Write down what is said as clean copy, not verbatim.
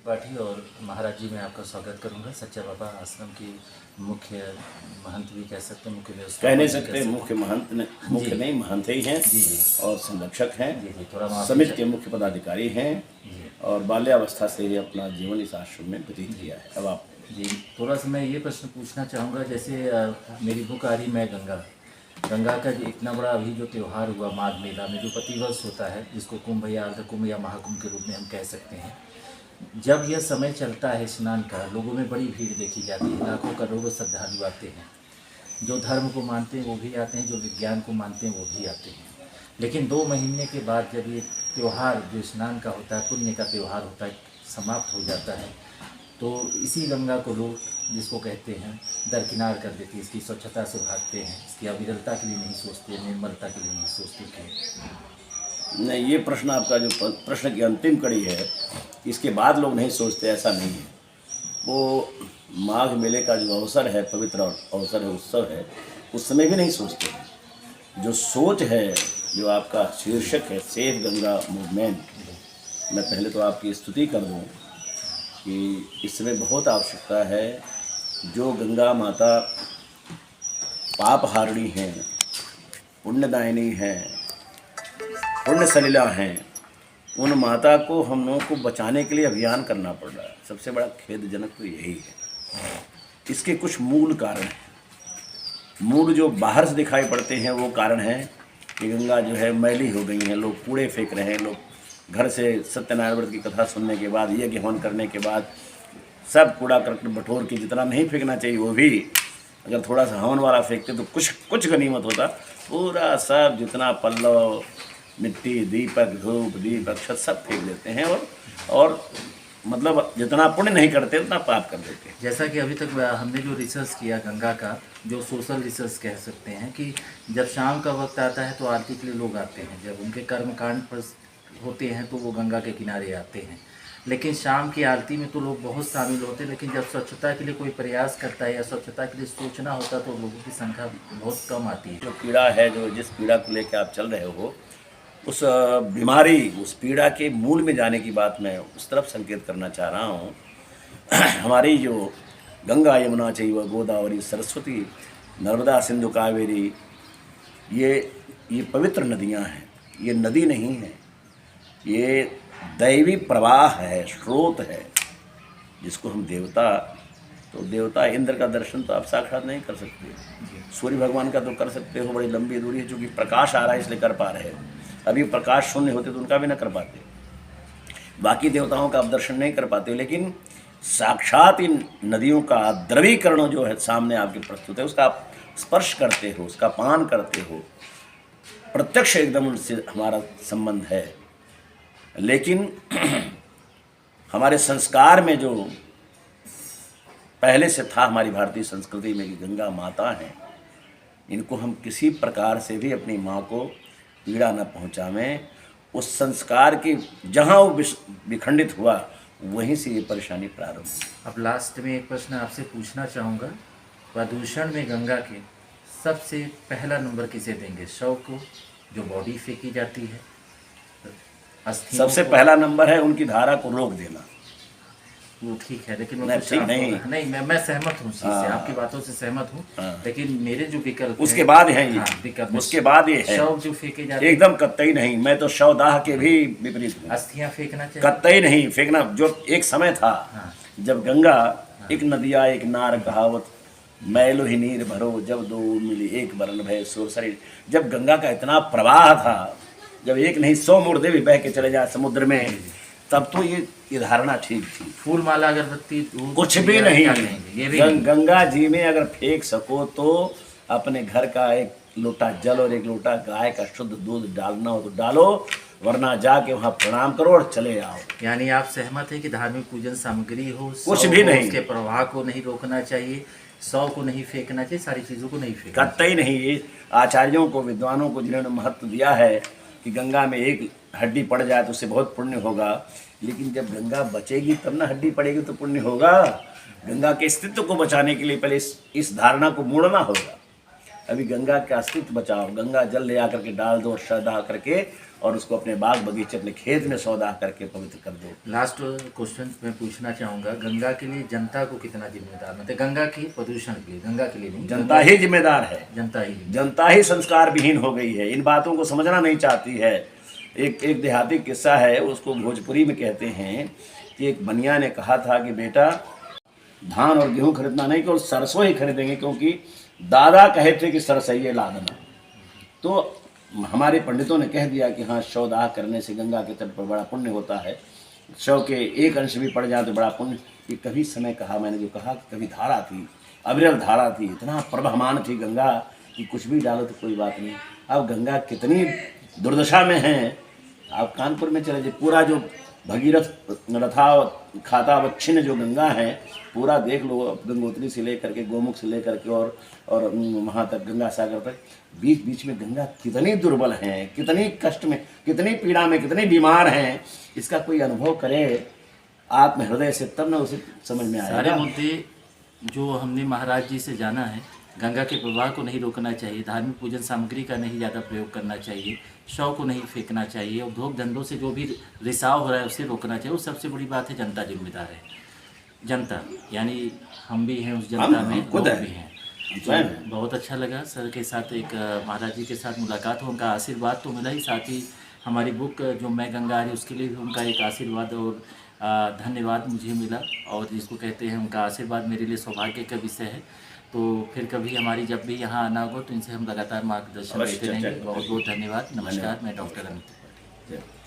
त्रिपाठी और महाराज जी, मैं आपका स्वागत करूंगा। सच्चा बाबा आश्रम के मुख्य महंत भी कह सकते हैं, मुख्य व्यवस्था कह नहीं सकते, मुख्य महंत ने, मुख्य जी नहीं महंत ही हैं जी जी और संरक्षक हैं। जी जी थोड़ा माफी समिति के चाहिए। मुख्य पदाधिकारी हैं जी और बाल्यावस्था से ही अपना जीवन इस आश्रम में व्यतीत किया है। अब आप जी थोड़ा सा मैं ये प्रश्न पूछना चाहूँगा, जैसे मेरी बुक आ रही मैं गंगा गंगा का जो इतना बड़ा अभी जो त्यौहार हुआ माघ मेला में, जो प्रतिवर्ष होता है, जिसको कुंभ या अर्ध कुंभ या महाकुंभ के रूप में हम कह सकते हैं। जब यह समय चलता है स्नान का, लोगों में बड़ी भीड़ देखी जाती है, लाखों करोड़ों श्रद्धालु आते हैं। जो धर्म को मानते हैं वो भी आते हैं, जो विज्ञान को मानते हैं वो भी आते हैं। लेकिन 2 महीने के बाद जब ये त्यौहार जो स्नान का होता है, पुण्य का त्यौहार होता है, समाप्त हो जाता है, तो इसी गंगा को लोग, जिसको कहते हैं, दरकिनार कर देते हैं। इसकी स्वच्छता से भागते हैं, इसकी अविरलता के लिए नहीं सोचते, निर्मलता के लिए नहीं सोचते कि नहीं, ये प्रश्न आपका जो प्रश्न की अंतिम कड़ी है, इसके बाद लोग नहीं सोचते, ऐसा नहीं है। वो माघ मेले का जो अवसर है, पवित्र अवसर है, उत्सव है, उस समय भी नहीं सोचते हैं। जो सोच है, जो आपका शीर्षक है सेफ गंगा मूवमेंट, मैं पहले तो आपकी स्तुति कर दूं कि इस समय बहुत आवश्यकता है। जो गंगा माता पाप हारिणी हैं, पुण्यदायिनी हैं, पुण्य सलिला हैं, उन माता को हम लोगों को बचाने के लिए अभियान करना पड़ रहा है। सबसे बड़ा खेदजनक तो यही है। इसके कुछ मूल कारण हैं। मूल जो बाहर से दिखाई पड़ते हैं वो कारण है कि गंगा जो है मैली हो गई है, लोग कूड़े फेंक रहे हैं। लोग घर से सत्यनारायण व्रत की कथा सुनने के बाद, यज्ञ हवन करने के बाद सब कूड़ा करकट बटोर के, जितना नहीं फेंकना चाहिए वो भी, अगर थोड़ा सा हवन वाला फेंकते तो कुछ गनीमत होता। पूरा सब जितना पल्लव, मिट्टी, दीपक, धूप, दीप, अक्षत सब फेंक देते हैं और मतलब जितना पुण्य नहीं करते उतना पाप कर देते हैं। जैसा कि अभी तक हमने जो रिसर्च किया गंगा का, जो सोशल रिसर्च कह सकते हैं, कि जब शाम का वक्त आता है तो आरती के लिए लोग आते हैं। जब उनके कर्मकांड पर होते हैं तो वो गंगा के किनारे आते हैं। लेकिन शाम की आरती में तो लोग बहुत शामिल होते हैं, लेकिन जब स्वच्छता के लिए कोई प्रयास करता है या स्वच्छता के लिए सोचना होता है तो लोगों की संख्या बहुत कम आती है। जो पीड़ा है, जो जिस पीड़ा को लेकर आप चल रहे हो, उस बीमारी, उस पीड़ा के मूल में जाने की बात मैं उस तरफ संकेत करना चाह रहा हूँ। हमारी जो गंगा, यमुना, चैव गोदावरी, सरस्वती, नर्मदा, सिंधु, कावेरी, ये पवित्र नदियाँ हैं। ये नदी नहीं है, ये दैवी प्रवाह है, स्रोत है, जिसको हम देवता इंद्र का दर्शन तो आप साक्षात नहीं कर सकते। सूर्य भगवान का तो कर सकते हो, बड़ी लंबी दूरी है, चूँकि प्रकाश आ रहा है इसलिए कर पा रहे हो। अभी प्रकाश शून्य होते तो उनका भी ना कर पाते। बाकी देवताओं का आप दर्शन नहीं कर पाते, लेकिन साक्षात इन नदियों का द्रवीकरण जो है सामने आपके प्रस्तुत है, उसका आप स्पर्श करते हो, उसका पान करते हो, प्रत्यक्ष एकदम उनसे हमारा संबंध है। लेकिन हमारे संस्कार में जो पहले से था, हमारी भारतीय संस्कृति में, कि गंगा माता हैं, इनको हम किसी प्रकार से भी अपनी माँ को पीड़ा न पहुँचावें। उस संस्कार की जहाँ वो विखंडित हुआ, वहीं से ये परेशानी प्रारंभ हुई। अब लास्ट में एक प्रश्न आपसे पूछना चाहूँगा। प्रदूषण में गंगा के सबसे पहला नंबर किसे देंगे? शव को, जो बॉडी फेंकी जाती है, अस्थियों सबसे को? पहला नंबर है उनकी धारा को रोक देना। वो ठीक है, लेकिन वो नहीं, कुछ ठीक नहीं। मैं सहमत हूँ, चीज़ से, आपकी बातों से सहमत हूँ। हाँ। लेकिन मेरे जो विकल्प उसके बाद है ये, हाँ, विकल्प उसके बाद ये है, शव जो फेंके जाते एकदम कतई नहीं। मैं तो शवदाह के भी विपरीत हूँ। अस्थियाँ फेंकना चाहिए, कतई नहीं फेंकना। जो एक समय था, हाँ, जब गंगा एक नदिया एक नार कहावत, मैलो ही नीर भरो, जब दो मिली एक बरन भय सुर शरीर। जब गंगा का इतना प्रवाह था, जब एक नहीं 100 मुर्दे भी बह के चले जाए समुद्र में, तब तो ये धारणा ठीक थी। फूल माला अगरबत्ती कुछ भी नहीं। ये भी गंगा जी में अगर फेंक सको तो अपने घर का एक लोटा जल और एक लोटा गाय का शुद्ध दूध डालना हो तो डालो, वरना जाके वहाँ प्रणाम करो और चले आओ। यानी आप सहमत है कि धार्मिक पूजन सामग्री हो, कुछ भी नहीं, उसके प्रवाह को नहीं रोकना चाहिए, सौ को नहीं फेंकना चाहिए, सारी चीज़ों को नहीं फेंकना कतई नहीं। ये आचार्यों को, विद्वानों को, जिन्होंने महत्व दिया है कि गंगा में एक हड्डी पड़ जाए तो उससे बहुत पुण्य होगा, लेकिन जब गंगा बचेगी तब ना हड्डी पड़ेगी तो पुण्य होगा। गंगा के अस्तित्व को बचाने के लिए पहले इस धारणा को मोड़ना होगा। अभी गंगा का अस्तित्व बचाओ, गंगा जल ले आकर के डाल दो और श्रद्धा करके, और उसको अपने बाग बगीचे अपने खेत में सौदा करके पवित्र कर दो। लास्ट क्वेश्चन मैं पूछना चाहूँगा, गंगा के लिए जनता को कितना जिम्मेदार, मतलब गंगा की प्रदूषण के लिए, गंगा के लिए नहीं, जनता ही जिम्मेदार है, जनता ही संस्कार विहीन हो गई है, इन बातों को समझना नहीं चाहती है। एक देहाती किस्सा है, उसको भोजपुरी में कहते हैं कि एक बनिया ने कहा था कि बेटा धान और गेहूं खरीदना नहीं, केवल सरसों ही खरीदेंगे, क्योंकि दादा कहे थे कि सरसइये ला देना। तो हमारे पंडितों ने कह दिया कि हाँ, शवदाह करने से गंगा के तट पर बड़ा पुण्य होता है, शव के एक अंश भी पड़ जाए तो बड़ा पुण्य। ये कभी समय कहा, मैंने जो कहा कि कभी धारा थी, अविरल धारा थी, इतना प्रवहमान थी गंगा कि कुछ भी डालो तो कोई बात नहीं। अब गंगा कितनी दुर्दशा में है, आप कानपुर में चले जाइए, पूरा जो भगीरथ रथा खाता वच्छिन्न जो गंगा है, पूरा देख लो, गंगोत्री से लेकर के, गोमुख से लेकर के और वहाँ तक गंगा सागर तक, बीच बीच में गंगा कितनी दुर्बल हैं, कितनी कष्ट में, कितनी पीड़ा में, कितने बीमार हैं, इसका कोई अनुभव करे आत्म हृदय से, तब न उसे समझ में आएगा। सारे मुद्दे जो हमने महाराज जी से जाना है, गंगा के प्रवाह को नहीं रोकना चाहिए, धार्मिक पूजन सामग्री का नहीं ज़्यादा प्रयोग करना चाहिए, शव को नहीं फेंकना चाहिए, उद्योग धंधों से जो भी रिसाव हो रहा है उसे रोकना चाहिए, और सबसे बड़ी बात है जनता जिम्मेदार है। जनता यानी हम भी हैं, उस जनता में लोग भी हैं। तो बहुत अच्छा लगा सर के साथ, एक महाराज जी के साथ मुलाकात हो, उनका आशीर्वाद तो मिला ही, साथ ही हमारी बुक जो मैं गंगा आ रही उसके लिए भी उनका एक आशीर्वाद और धन्यवाद मुझे मिला, और जिसको कहते हैं उनका आशीर्वाद मेरे लिए सौभाग्य का विषय है। तो फिर कभी हमारी जब भी यहाँ आना होगा तो इनसे हम लगातार मार्गदर्शन देते रहेंगे। बहुत बहुत धन्यवाद। नमस्कार, मैं डॉक्टर अमित त्रिपाठी।